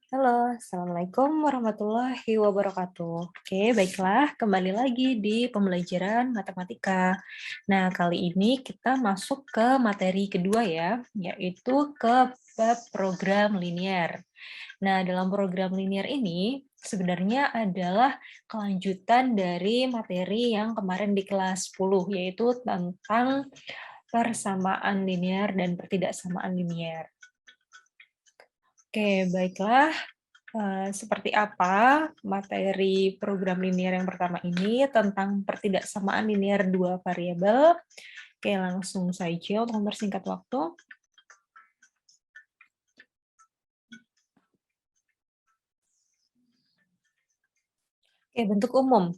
Halo, Assalamualaikum warahmatullahi wabarakatuh. Oke, baiklah, kembali lagi di pembelajaran matematika. Nah, kali ini kita masuk ke materi kedua ya, yaitu ke bab program linear. Nah, dalam program linear ini sebenarnya adalah kelanjutan dari materi yang kemarin di kelas 10, yaitu tentang persamaan linear dan pertidaksamaan linear. Oke, baiklah. Seperti apa materi program linear yang pertama ini tentang pertidaksamaan linear dua variabel. Oke, langsung saja untuk mempersingkat waktu. Oke, bentuk umum.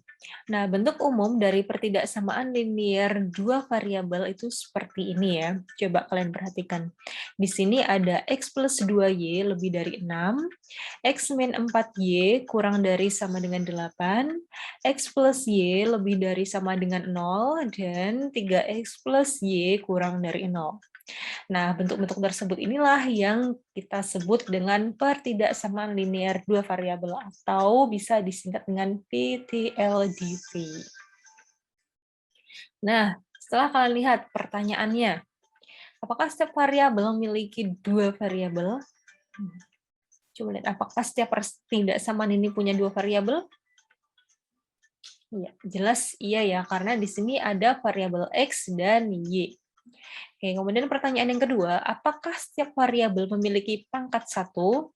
Nah, bentuk umum dari pertidaksamaan linear dua variabel itu seperti ini ya. Coba kalian perhatikan. Di sini ada x plus 2y lebih dari 6, x min 4y kurang dari sama dengan 8, x plus y lebih dari sama dengan 0, dan 3x plus y kurang dari 0. Nah, bentuk-bentuk tersebut inilah yang kita sebut dengan pertidaksamaan linear dua variabel atau bisa disingkat dengan PTLDV. Nah, setelah kalian lihat pertanyaannya, apakah setiap variabel memiliki dua variabel? Coba lihat, apakah setiap pertidaksamaan ini punya dua variabel? Iya, jelas iya ya, karena di sini ada variabel X dan Y. Oke, kemudian pertanyaan yang kedua, apakah setiap variabel memiliki pangkat 1?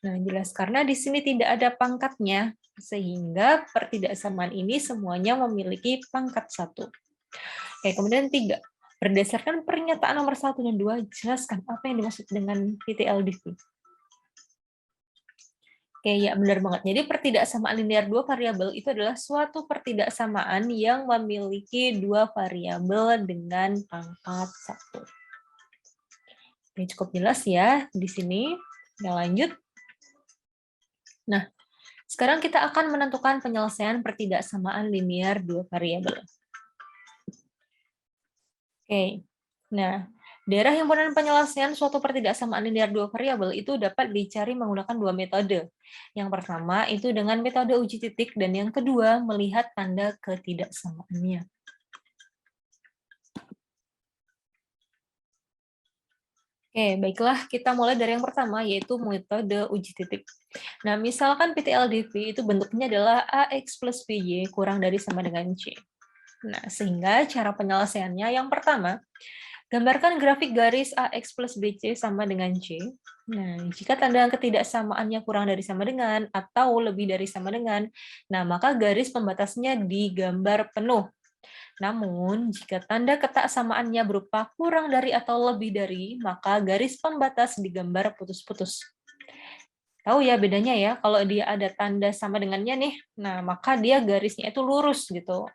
Nah, jelas karena di sini tidak ada pangkatnya, sehingga pertidaksamaan ini semuanya memiliki pangkat 1. Oke, kemudian 3. Berdasarkan pernyataan nomor 1 dan 2, jelaskan apa yang dimaksud dengan PTLDV. Oke, ya benar banget. Jadi pertidaksamaan linear dua variabel itu adalah suatu pertidaksamaan yang memiliki dua variabel dengan pangkat 1. Ini cukup jelas ya di sini. Kita lanjut. Nah, sekarang kita akan menentukan penyelesaian pertidaksamaan linear dua variabel. Oke. Nah, daerah himpunan penyelesaian suatu pertidaksamaan linear dua variabel itu dapat dicari menggunakan dua metode. Yang pertama itu dengan metode uji titik, dan yang kedua melihat tanda ketidaksamaannya. Oke, baiklah, kita mulai dari yang pertama, yaitu metode uji titik. Nah, misalkan PTLDV itu bentuknya adalah AX plus BY kurang dari sama dengan C. Nah, sehingga cara penyelesaiannya yang pertama, gambarkan grafik garis AX plus BC sama dengan C. Nah, jika tanda ketidaksamaannya kurang dari sama dengan atau lebih dari sama dengan, nah maka garis pembatasnya digambar penuh. Namun, jika tanda ketaksamaannya berupa kurang dari atau lebih dari, maka garis pembatas digambar putus-putus. Tahu ya bedanya ya, kalau dia ada tanda sama dengannya nih, nah maka dia garisnya itu lurus gitu,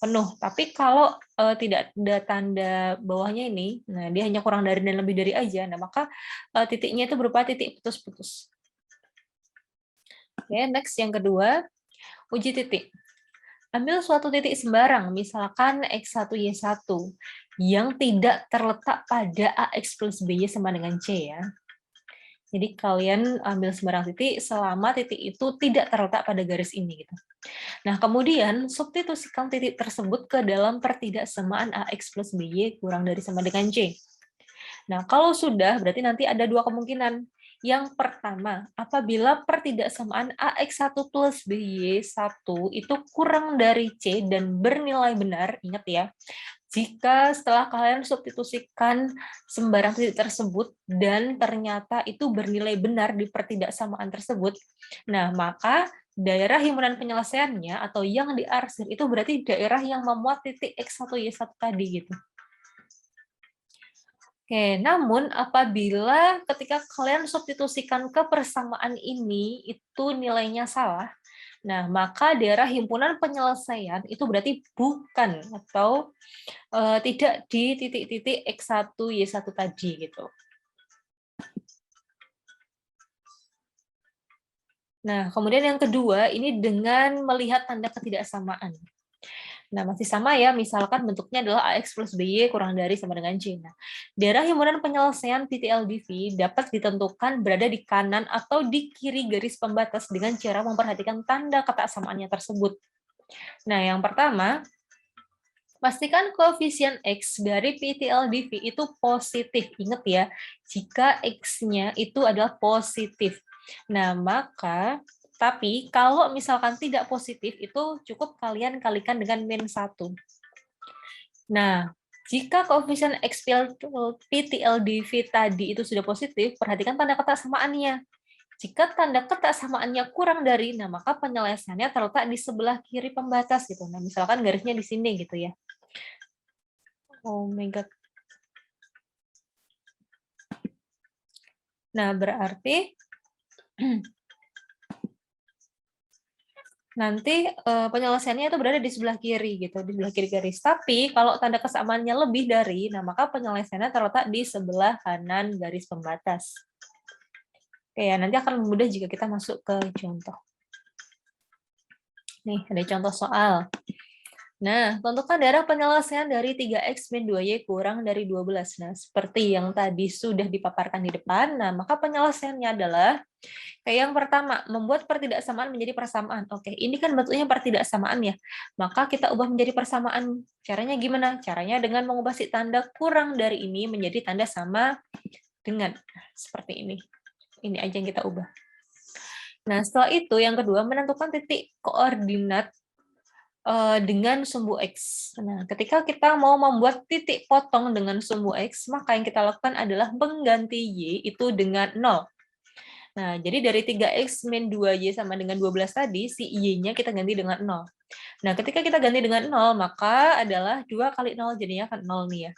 penuh. Tapi kalau tidak ada tanda bawahnya ini, nah dia hanya kurang dari dan lebih dari aja, nah maka titiknya itu berupa titik putus-putus. Oke, next yang kedua, uji titik. Ambil suatu titik sembarang, misalkan X1, Y1, yang tidak terletak pada AX plus BY sama dengan C ya. Jadi kalian ambil sembarang titik selama titik itu tidak terletak pada garis ini gitu. Nah, kemudian substitusikan titik tersebut ke dalam pertidaksamaan AX plus BY kurang dari sama dengan C. Nah, kalau sudah, berarti nanti ada dua kemungkinan. Yang pertama, apabila pertidaksamaan AX1 plus BY1 itu kurang dari C dan bernilai benar, ingat ya, jika setelah kalian substitusikan sembarang titik tersebut dan ternyata itu bernilai benar di pertidaksamaan tersebut, nah maka daerah himpunan penyelesaiannya atau yang diarsir itu berarti daerah yang memuat titik X1, Y1 tadi gitu. Oke, namun apabila ketika kalian substitusikan ke persamaan ini itu nilainya salah, nah maka daerah himpunan penyelesaian itu berarti bukan atau tidak di titik-titik X1, Y1 tadi gitu. Nah, kemudian yang kedua ini dengan melihat tanda ketidaksamaan. Nah, masih sama ya, misalkan bentuknya adalah AX plus BY kurang dari sama dengan C. Nah, daerah himpunan penyelesaian titik LDV dapat ditentukan berada di kanan atau di kiri garis pembatas dengan cara memperhatikan tanda keseksamaannya tersebut. Nah, yang pertama, pastikan koefisien X dari PTLDV itu positif. Ingat ya, jika X-nya itu adalah positif. Nah, tapi kalau misalkan tidak positif, itu cukup kalian kalikan dengan min 1. Nah, jika koefisien X PTLDV tadi itu sudah positif, perhatikan tanda keseksamaannya. Jika tanda keseksamaannya kurang dari, nah maka penyelesaiannya terletak di sebelah kiri pembatas gitu. Nah, misalkan garisnya di sini gitu ya. Oh my god. Nah, berarti nanti penyelesaiannya itu berada di sebelah kiri gitu, di sebelah kiri garis. Tapi kalau tanda kesamaannya lebih dari, nah maka penyelesaiannya terletak di sebelah kanan garis pembatas. Oke ya, nanti akan mudah jika kita masuk ke contoh. Nih, ada contoh soal. Nah, tentukan daerah penyelesaian dari 3x min 2y kurang dari 12. Nah, seperti yang tadi sudah dipaparkan di depan, nah maka penyelesaiannya adalah kayak yang pertama, membuat pertidaksamaan menjadi persamaan. Oke, ini kan bentuknya pertidaksamaan ya. Maka kita ubah menjadi persamaan. Caranya gimana? Caranya dengan mengubah si tanda kurang dari ini menjadi tanda sama dengan. Seperti ini. Ini aja yang kita ubah. Nah, setelah itu yang kedua, menentukan titik koordinat dengan sumbu X. Nah, ketika kita mau membuat titik potong dengan sumbu X, maka yang kita lakukan adalah mengganti Y itu dengan 0. Nah, jadi dari 3X min 2Y sama dengan 12 tadi, si Y-nya kita ganti dengan 0. Nah, ketika kita ganti dengan 0, maka adalah 2 kali 0, jadinya kan 0 nih ya.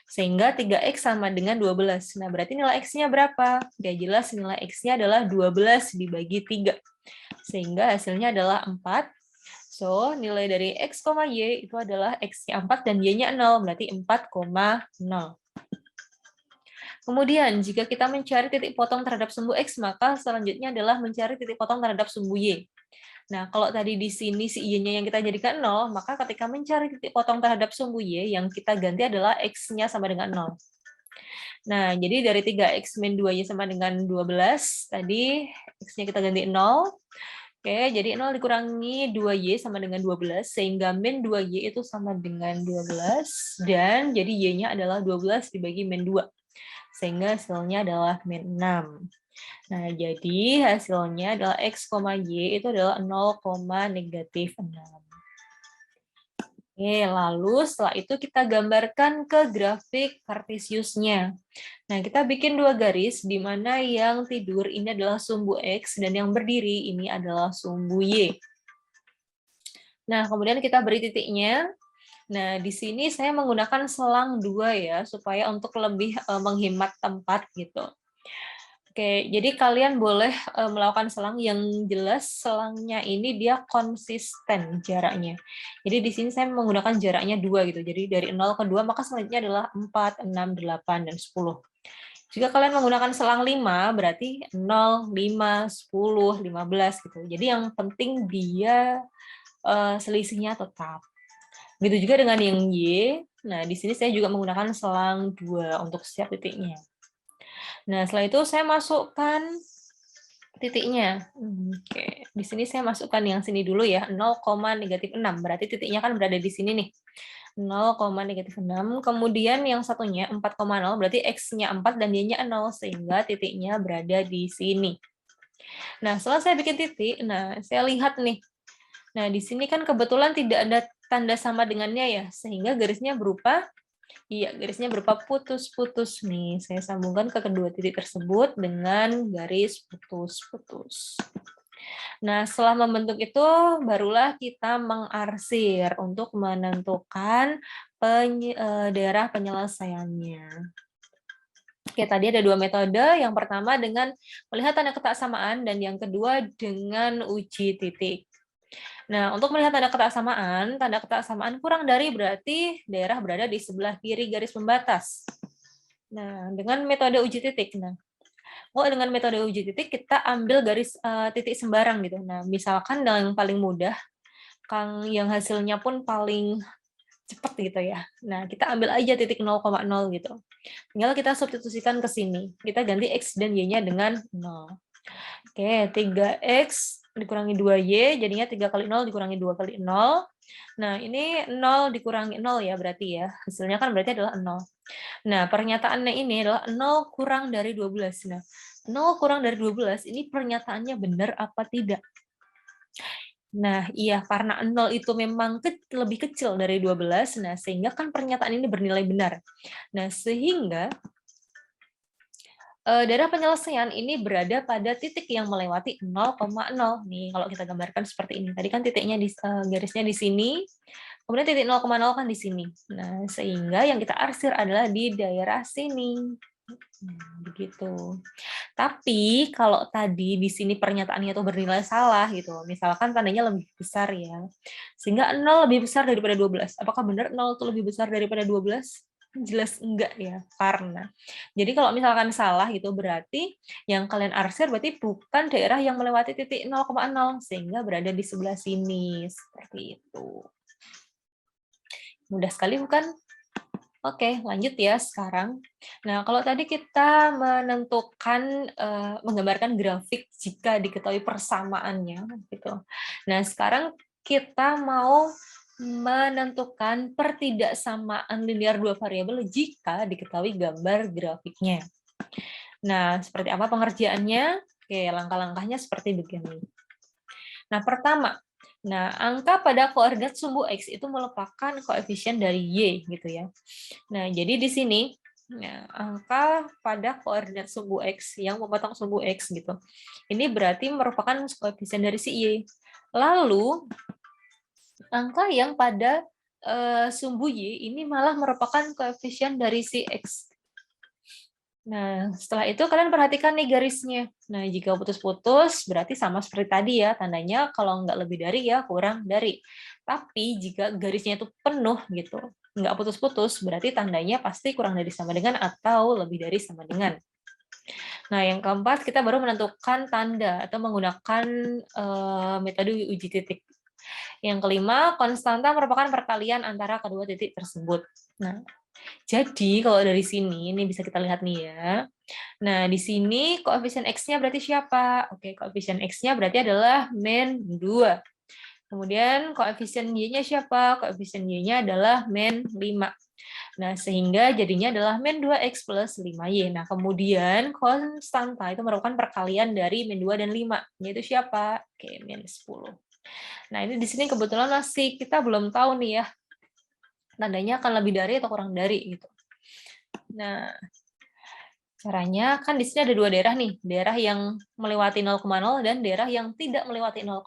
Sehingga 3X sama dengan 12. Nah, berarti nilai X-nya berapa? Ya jelas nilai X-nya adalah 12 dibagi 3. Sehingga hasilnya adalah 4. So, nilai dari X, Y itu adalah X-nya 4 dan Y-nya 0, berarti 4,0. Kemudian, jika kita mencari titik potong terhadap sumbu X, maka selanjutnya adalah mencari titik potong terhadap sumbu Y. Nah, kalau tadi di sini si Y-nya yang kita jadikan 0, maka ketika mencari titik potong terhadap sumbu Y, yang kita ganti adalah X-nya sama dengan 0. Nah, jadi dari 3X min 2Y sama dengan 12, tadi X-nya kita ganti 0. Oke, jadi 0 dikurangi 2Y sama dengan 12, sehingga min 2Y itu sama dengan 12, dan jadi Y-nya adalah 12 dibagi min 2, sehingga hasilnya adalah min 6. Nah, jadi hasilnya adalah X, Y itu adalah 0, negatif 6. Oke, lalu setelah itu kita gambarkan ke grafik Cartesiusnya. Nah, kita bikin dua garis, di mana yang tidur ini adalah sumbu X, dan yang berdiri ini adalah sumbu Y. Nah, kemudian kita beri titiknya. Nah, di sini saya menggunakan selang 2 ya, supaya untuk lebih menghemat tempat gitu. Oke, jadi kalian boleh melakukan selang yang jelas selangnya ini dia konsisten jaraknya. Jadi di sini saya menggunakan jaraknya 2 gitu. Jadi dari 0 ke 2 maka selanjutnya adalah 4, 6, 8, dan 10. Jika kalian menggunakan selang 5 berarti 0, 5, 10, 15 gitu. Jadi yang penting dia selisihnya tetap. Begitu juga dengan yang Y. Nah, di sini saya juga menggunakan selang 2 untuk setiap titiknya. Nah, setelah itu saya masukkan titiknya. Oke, di sini saya masukkan yang sini dulu ya, 0, negatif 6. Berarti titiknya kan berada di sini nih. 0, negatif 6. Kemudian yang satunya 4,0, berarti X-nya 4 dan Y-nya 0, sehingga titiknya berada di sini. Nah, setelah saya bikin titik, nah saya lihat nih. Nah, di sini kan kebetulan tidak ada tanda sama dengannya ya, sehingga garisnya berupa garisnya berupa putus-putus nih. Saya sambungkan ke kedua titik tersebut dengan garis putus-putus. Nah, setelah membentuk itu, barulah kita mengarsir untuk menentukan daerah penyelesaiannya. Oke, tadi ada dua metode. Yang pertama dengan melihat tanda keseksamaan, dan yang kedua dengan uji titik. Nah, untuk melihat tanda keseksamaan kurang dari berarti daerah berada di sebelah kiri garis pembatas. Nah, dengan metode uji titik. Nah, dengan metode uji titik kita ambil garis titik sembarang gitu. Nah, misalkan yang paling mudah yang hasilnya pun paling cepat gitu ya. Nah, kita ambil aja titik 0,0 gitu. Tinggal kita substitusikan ke sini. Kita ganti X dan Y-nya dengan 0. Oke, 3X dikurangi 2Y, jadinya 3 kali 0 dikurangi 2 kali 0. Nah, ini 0 dikurangi 0 ya berarti ya. Hasilnya kan berarti adalah 0. Nah, pernyataannya ini adalah 0 kurang dari 12. Nah, 0 kurang dari 12 ini pernyataannya benar apa tidak? Nah, iya, karena 0 itu memang lebih kecil dari 12, nah sehingga kan pernyataan ini bernilai benar. Nah, sehingga daerah penyelesaian ini berada pada titik yang melewati 0,0. Nih, kalau kita gambarkan seperti ini. Tadi kan titiknya garisnya di sini, kemudian titik 0,0 kan di sini. Nah, sehingga yang kita arsir adalah di daerah sini. Begitu. Tapi kalau tadi di sini pernyataannya itu bernilai salah gitu, misalkan tandanya lebih besar ya, sehingga 0 lebih besar daripada 12. Apakah benar 0 itu lebih besar daripada 12? Jelas enggak ya, karena jadi kalau misalkan salah gitu berarti yang kalian arsir berarti bukan daerah yang melewati titik 0,0 sehingga berada di sebelah sini seperti itu. Mudah sekali bukan? Oke, lanjut ya sekarang. Nah, kalau tadi kita menentukan, menggambarkan grafik jika diketahui persamaannya, gitu. Nah, sekarang kita mau menentukan pertidaksamaan linear dua variabel jika diketahui gambar grafiknya. Nah, seperti apa pengerjaannya? Oke, langkah-langkahnya seperti begini. Nah, pertama, angka pada koordinat sumbu X itu merupakan koefisien dari Y, gitu ya. Nah, jadi di sini, angka pada koordinat sumbu X yang memotong sumbu X gitu. Ini berarti merupakan koefisien dari si Y. Lalu, angka yang pada sumbu Y ini malah merupakan koefisien dari si X. Nah, setelah itu kalian perhatikan nih garisnya. Nah, jika putus-putus, berarti sama seperti tadi ya, tandanya kalau nggak lebih dari ya kurang dari. Tapi jika garisnya itu penuh gitu, nggak putus-putus, berarti tandanya pasti kurang dari sama dengan atau lebih dari sama dengan. Nah, yang keempat, kita baru menentukan tanda atau menggunakan metode uji titik. Yang kelima, konstanta merupakan perkalian antara kedua titik tersebut. Nah, jadi kalau dari sini, ini bisa kita lihat nih ya. Nah, di sini koefisien X-nya berarti siapa? Oke, koefisien X-nya berarti adalah min 2. Kemudian koefisien Y-nya siapa? Koefisien Y-nya adalah min 5. Nah, sehingga jadinya adalah min 2X plus 5Y. Nah, kemudian konstanta itu merupakan perkalian dari min 2 dan 5. Yaitu siapa? Oke, min 10. Nah, ini di sini kebetulan masih kita belum tahu nih ya, tandanya akan lebih dari atau kurang dari gitu. Nah, caranya kan di sini ada dua daerah nih, daerah yang melewati 0,0 dan daerah yang tidak melewati 0,0.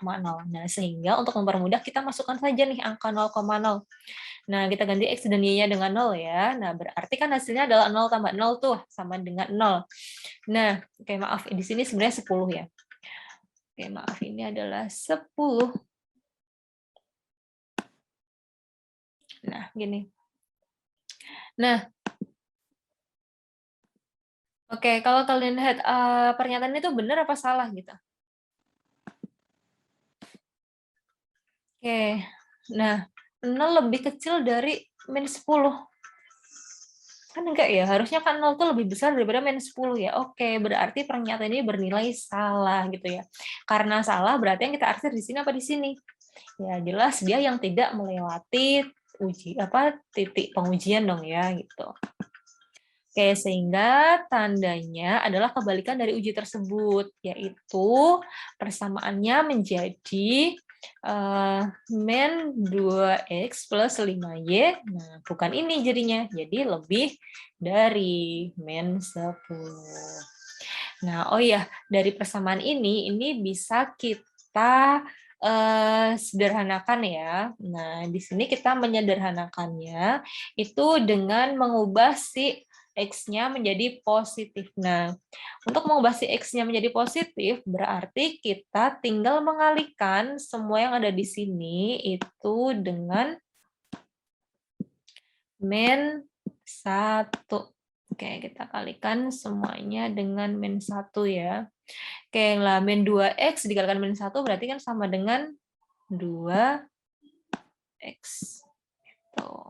Nah, sehingga untuk mempermudah kita masukkan saja nih angka 0,0. Nah, kita ganti X dan Y-nya dengan 0 ya. Nah, berarti kan hasilnya adalah 0 tambah 0 tuh, sama dengan 0. Nah, oke maaf, di sini sebenarnya 10 ya. Oke, maaf, ini adalah 10. Nah, gini. Nah, oke, kalau kalian lihat pernyataan itu benar apa salah gitu. Oke, nah 0 lebih kecil dari min 10. Kan enggak ya, harusnya kan 0 itu lebih besar daripada min 10 ya. Oke, berarti pernyataan ini bernilai salah gitu ya. Karena salah berarti yang kita arsir di sini apa di sini? Ya jelas dia yang tidak melewati titik pengujian dong ya gitu. Oke, sehingga tandanya adalah kebalikan dari uji tersebut, yaitu persamaannya menjadi min 2x plus 5y. Nah, bukan ini jadinya, jadi lebih dari min 10. Nah, oh ya, dari persamaan ini bisa kita sederhanakan ya. Nah, di sini kita menyederhanakannya itu dengan mengubah si X-nya menjadi positif. Nah, untuk mengubah si X-nya menjadi positif, berarti kita tinggal mengalihkan semua yang ada di sini itu dengan min 1. Oke, kita kalikan semuanya dengan min 1 ya. Oke, lah min 2X dikalikan min 1 berarti kan sama dengan 2 X. Tuh.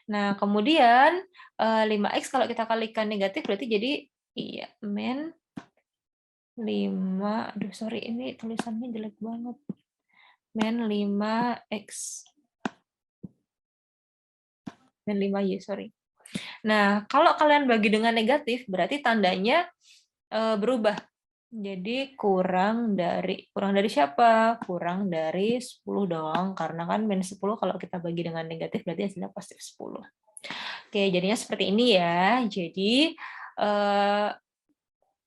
Nah, kemudian 5X kalau kita kalikan negatif berarti jadi iya, min 5, aduh sorry ini tulisannya jelek banget. Min 5X. Min 5Y, sorry. Nah, kalau kalian bagi dengan negatif berarti tandanya berubah. Jadi kurang dari siapa? Kurang dari 10 dong, karena kan min 10 kalau kita bagi dengan negatif berarti hasilnya positif 10. Oke, jadinya seperti ini ya. Jadi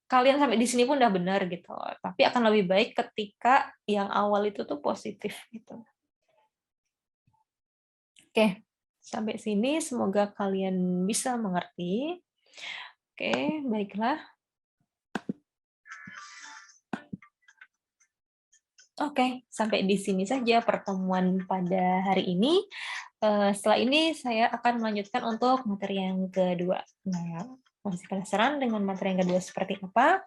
kalian sampai di sini pun udah benar gitu. Tapi akan lebih baik ketika yang awal itu tuh positif gitu. Oke, sampai sini semoga kalian bisa mengerti. Oke, baiklah. Oke, sampai di sini saja pertemuan pada hari ini. Setelah ini saya akan melanjutkan untuk materi yang kedua. Nah, masih penasaran dengan materi yang kedua seperti apa?